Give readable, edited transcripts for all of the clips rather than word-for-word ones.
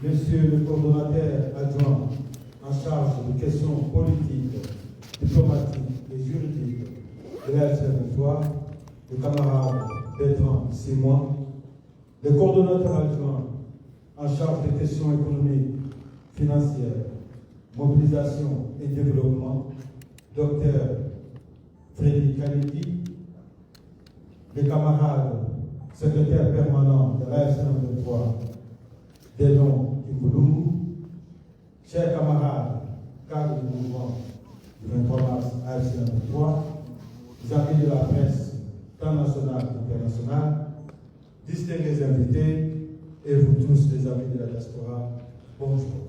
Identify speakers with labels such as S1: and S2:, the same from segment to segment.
S1: Monsieur le coordonnateur adjoint en charge des questions politiques, diplomatiques et juridiques de la FC23, le camarade Bertrand Simois, le coordonnateur adjoint en charge des questions économiques, financières, mobilisation et développement, Dr Frédéric Kalidi, les camarades secrétaires permanents de la FC23, Delon Kimboulou, chers camarades, cadres du mouvement du 23 mars à FC23, les amis de la presse, tant nationale qu'internationale, distingués invités, et vous tous, les amis de la diaspora, bonjour.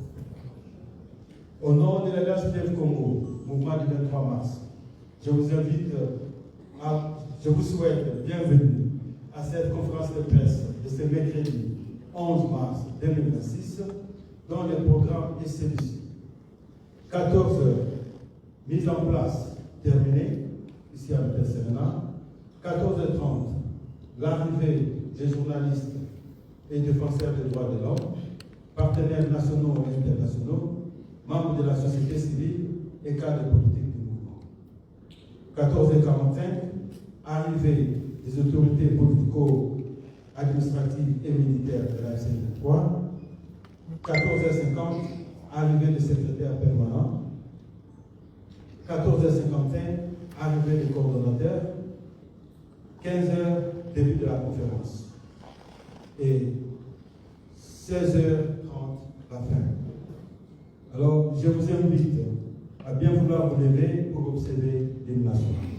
S1: Au nom de la FDF Congo, mouvement du 23 mars, je vous souhaite bienvenue à cette conférence de presse de ce mercredi 11 mars 2026, dont le programme est celui-ci. 14 heures, mise en place terminée, ici à l'Hôtel Serena. 14h30, l'arrivée des journalistes et défenseurs des droits de l'homme, partenaires nationaux et internationaux, membres de la société civile et cadres politiques du mouvement. 14h45, arrivée des autorités politico-administratives et militaires de la FC23. 14h50, arrivée des secrétaires permanents. 14h55, arrivée des coordonnateurs. 15h, début de la conférence. Et 16h30, la fin. Alors, je vous invite à bien vouloir vous lever pour observer l'hymne national.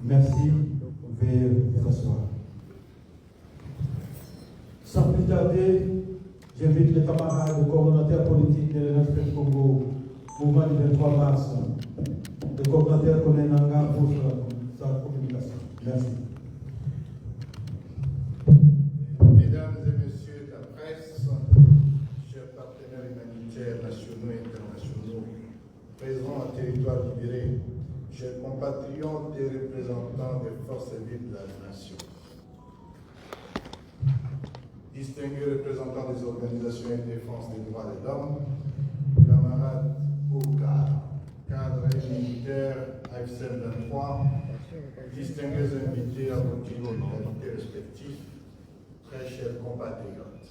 S1: Merci, veuillez vous asseoir. Sans plus tarder, j'invite les camarades coordonnateurs politiques de l'FDF Congo, mouvement du 23 mars, le coordonnateur Koné Nanga pour sa communication. Merci.
S2: Mesdames et messieurs de la presse, chers partenaires humanitaires nationaux et internationaux, présents à territoire libéré, chers compatriotes et représentants des forces vives de la nation, distingués représentants des organisations de défense des droits de l'homme, camarades cadres et militaires AFCM 23, distingués invités à vos titres de qualité respectifs, très chers compatriotes.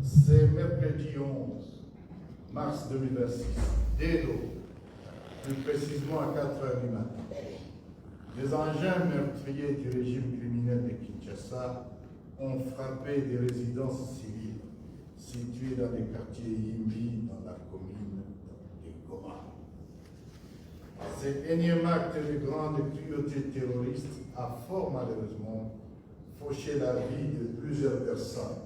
S2: C'est mercredi 11 mars 2026, dès l'aube, plus précisément à 4 h du matin, les engins meurtriers du régime criminel de Kinshasa ont frappé des résidences civiles situées dans les quartiers Yimbi, dans la commune de Goma. Cet énième acte de grande cruauté terroriste a fort malheureusement fauché la vie de plusieurs personnes,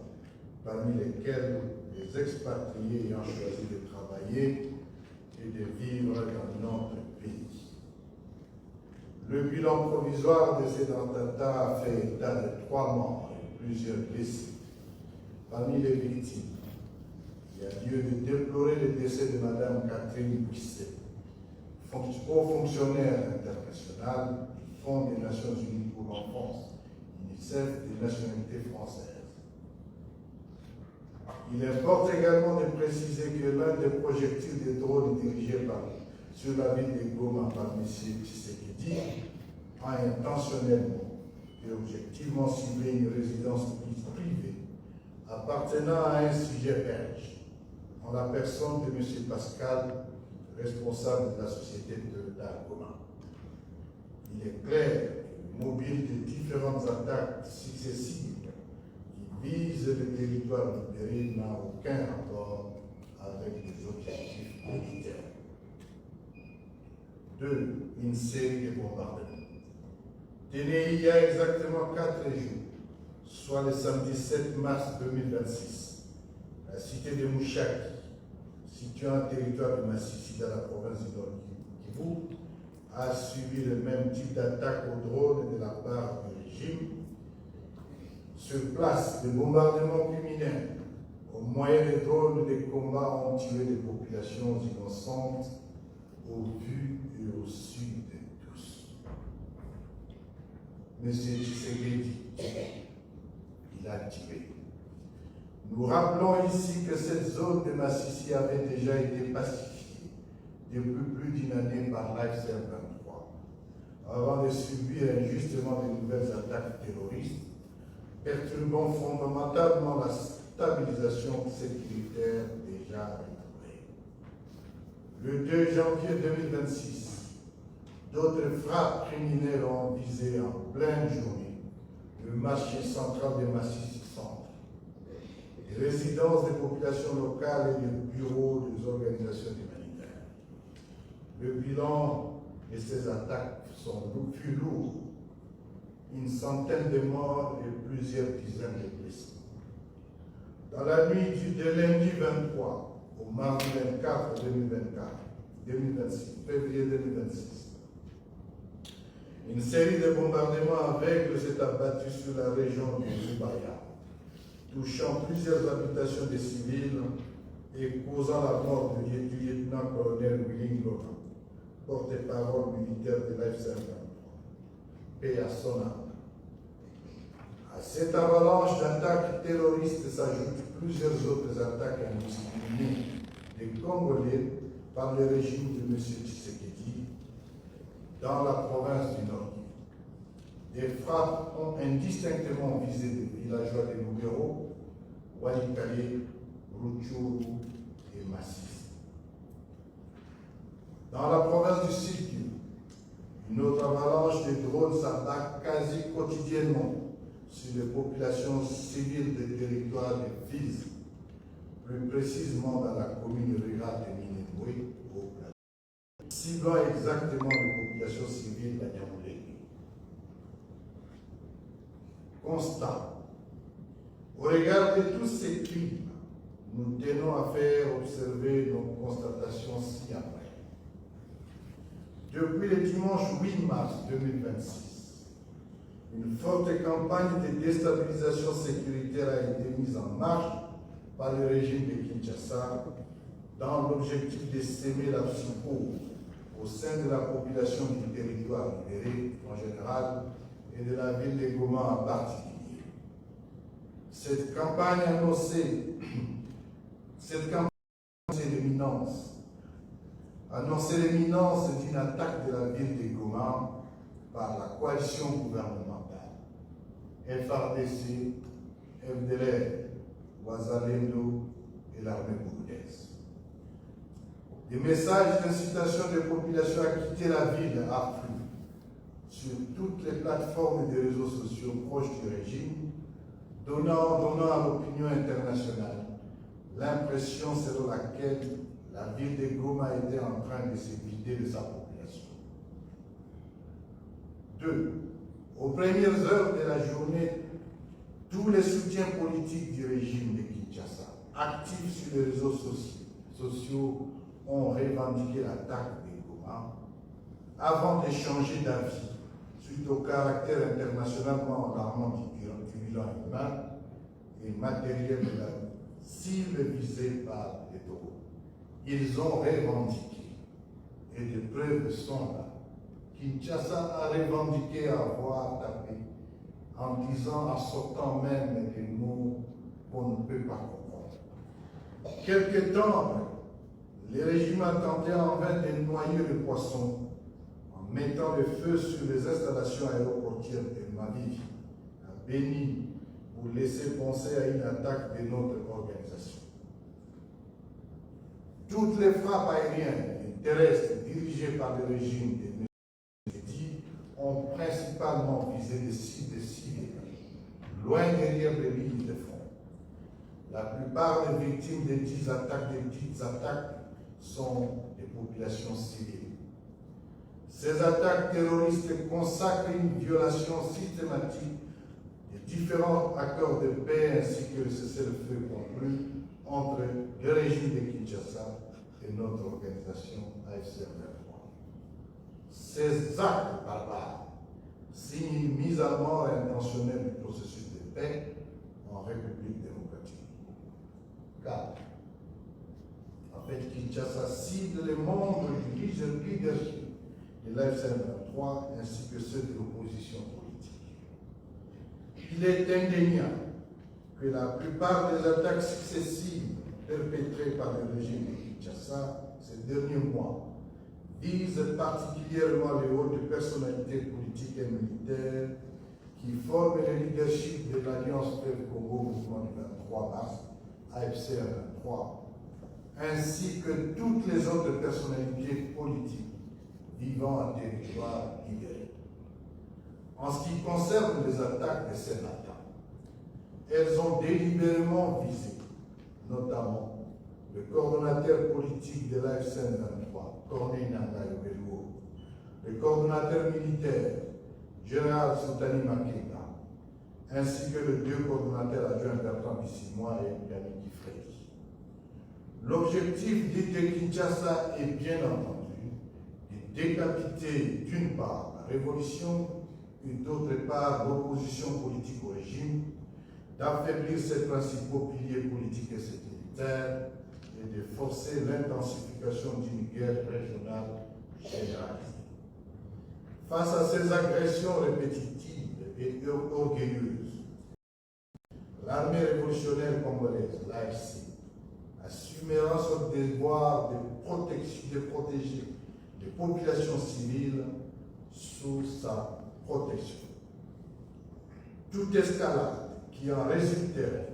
S2: parmi lesquelles les expatriés ayant choisi de travailler et de vivre dans notre pays. Le bilan provisoire de cet attentat a fait état de 3 morts et plusieurs blessés. Parmi les victimes, il y a lieu de déplorer le décès de Mme Catherine Buisset, haut fonctionnaire international du Fonds des Nations Unies pour l'enfance, UNICEF des nationalités françaises. Il importe également de préciser que l'un des projectiles de drone dirigés sur la ville de Goma par M. Tshisekedi a intentionnellement et objectivement ciblé une résidence privée appartenant à un sujet belge, en la personne de M. Pascal, responsable de la société d'Argoma. Il est clair que le mobile de différentes attaques successives qui visent le territoire libéré n'a aucun rapport avec les objectifs militaires. 2. Une série de bombardements. Tenez, il y a exactement 4 jours, soit le samedi 7 mars 2026, la cité de Mouchaki, située en territoire de Massissi dans la province du Nord Kivu, a subi le même type d'attaque au drone de la part du régime. Sur place, des bombardements criminels, au moyen des drones de combat, ont tué des populations innocentes au vu et au su de tous. Monsieur Tshisekedi, il a tué. Nous rappelons ici que cette zone de Massissi avait déjà été pacifiée depuis plus d'une année par l'AFC 23, avant de subir injustement de nouvelles attaques terroristes, perturbant fondamentalement la stabilisation sécuritaire déjà retrouvée. Le 2 janvier 2026, d'autres frappes criminelles ont visé en pleine journée le marché central de Massissi Centre, les résidences des populations locales et les bureaux des organisations humanitaires. Le bilan de ces attaques fut lourd, une centaine de morts et plusieurs dizaines de blessés. Dans la nuit de lundi 23 au mardi 24 février 2026, une série de bombardements aveugles s'est abattue sur la région du Zubaya, touchant plusieurs habitations des civils et causant la mort du lieutenant-colonel Willing Laurent, porte-parole militaire de l'AFC 23. Paix à son âme. À cette avalanche d'attaques terroristes s'ajoutent plusieurs autres attaques indiscriminées des Congolais par le régime de M. Tshisekedi dans la province du Nord. Des frappes ont indistinctement visé des villageois de Lubero, Walikale, Rutshuru et Masisi. Dans la province du Sud, une autre avalanche de drones s'abat quasi quotidiennement sur les populations civiles des territoires de Fizi, plus précisément dans la commune rurale de Minembwe, au Plateau, ciblant exactement les populations civiles de Nyamulenge. Constat. Au regard de tous ces crimes, nous tenons à faire observer nos constatations ci-après. Depuis le dimanche 8 mars 2026, une forte campagne de déstabilisation sécuritaire a été mise en marche par le régime de Kinshasa dans l'objectif de s'aimer la psychose au sein de la population du territoire libéré en général et de la ville de Goma en particulier. Cette campagne annonçait l'imminence d'une attaque de la ville de Goma par la coalition gouvernementale, FRDC, FDLR, Ouazalendo et l'armée burundaise. Des messages d'incitation des populations à quitter la ville affluent sur toutes les plateformes des réseaux sociaux proches du régime, donnant à l'opinion internationale l'impression selon laquelle la ville de Goma était en train de se vider de sa population. 2. Aux premières heures de la journée, tous les soutiens politiques du régime de Kinshasa, actifs sur les réseaux sociaux, ont revendiqué l'attaque de Goma avant d'échanger d'avis suite au caractère internationalement alarmant du bilan humain et matériel de la cible visée par les drones. Ils ont revendiqué, et des preuves sont là. Kinshasa a revendiqué avoir tapé en disant, en sortant même des mots qu'on ne peut pas comprendre. Quelque temps après, les régimes attendaient en vain de noyer le poisson en mettant le feu sur les installations aéroportières de Mavivi, à Béni, pour laisser penser à une attaque de notre organisation. Toutes les frappes aériennes et terrestres dirigées par le régime de Mehdi ont principalement visé des cibles civils, loin derrière les lignes de front. La plupart des victimes des petites attaques sont des populations civiles. Ces attaques terroristes consacrent une violation systématique des différents accords de paix ainsi que le cessez-le-feu conclu entre le régime de Kinshasa et notre organisation AFC M23. Ces actes barbares signent une mise à mort intentionnelle du processus de paix en République démocratique. Car, en fait, Kinshasa cible les membres du leadership de l'AFC M23 ainsi que ceux de l'opposition politique. Il est indéniable que la plupart des attaques successives perpétrées par le régime de Kinshasa ces derniers mois visent particulièrement les hautes personnalités politiques et militaires qui forment le leadership de l'Alliance Fleuve Congo Mouvement du 23 mars, AFC M23, ainsi que toutes les autres personnalités politiques vivant en territoire libéré. En ce qui concerne les attaques de ces matins, elles ont délibérément visé, notamment, le coordonnateur politique de l'AFC M23, Corneille Nangaï Obeluo, le coordonnateur militaire, Général Soutani Makeda, ainsi que les deux coordonnateurs adjoints Bertrand Bissimois et Yannick Frey. L'objectif dit de Kinshasa est bien entendu de décapiter d'une part la révolution et d'autre part l'opposition politique au régime, d'affaiblir ses principaux piliers politiques et sécuritaires et de forcer l'intensification d'une guerre régionale généralisée. Face à ces agressions répétitives et orgueilleuses, l'armée révolutionnaire congolaise, l'AFC, assumera son devoir de protéger les populations civiles sous sa protection. Toute escalade qui en résulterait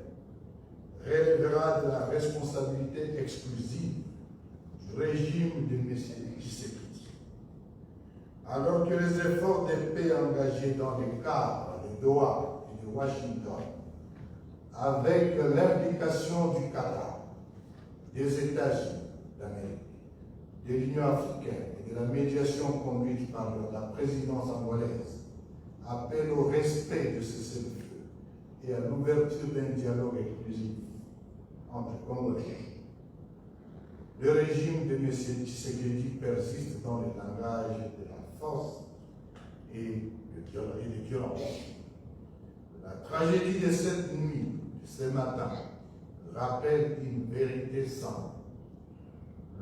S2: relèvera de la responsabilité exclusive du régime de M. Tshisekedi. Alors que les efforts de paix engagés dans les cadres de Doha et de Washington, avec l'implication du Qatar, des États-Unis d'Amérique, de l'Union africaine et de la médiation conduite par la présidence angolaise, appellent au respect de ce cessez-le-feu et à l'ouverture d'un dialogue inclusif entre Congolais. Le régime de M. Tshisekedi persiste dans le langage de la force et de violence. La tragédie de cette nuit, de ce matin, rappelle une vérité simple.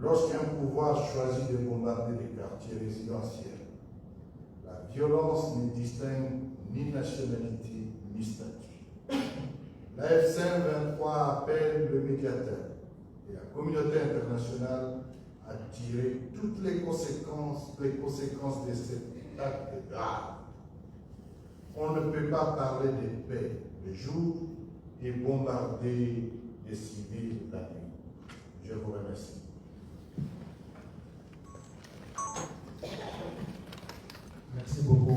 S2: Lorsqu'un pouvoir choisit de bombarder des quartiers résidentiels, la violence ne distingue ni nationalité ni statut. L'AFC M23 appelle le médiateur et la communauté internationale à tirer toutes les conséquences de cet acte grave. On ne peut pas parler de paix le jour et bombarder les civils la nuit. Je vous remercie.
S1: Merci beaucoup,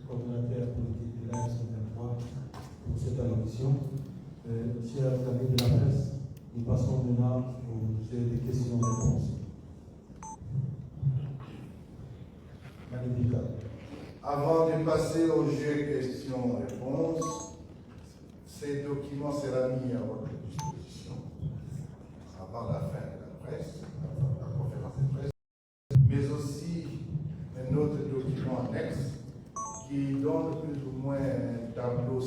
S1: coordonnateur politique de l'AFC M23, pour cette allocution. Chers amis de la presse, nous passons maintenant au jeu des questions-réponses. Magnifique.
S2: Avant de passer au jeu questions-réponses, ces documents seront mis à votre disposition avant la fin de la presse, avant la conférence de presse, mais aussi un autre document annexe qui donne plus ou moins un tableau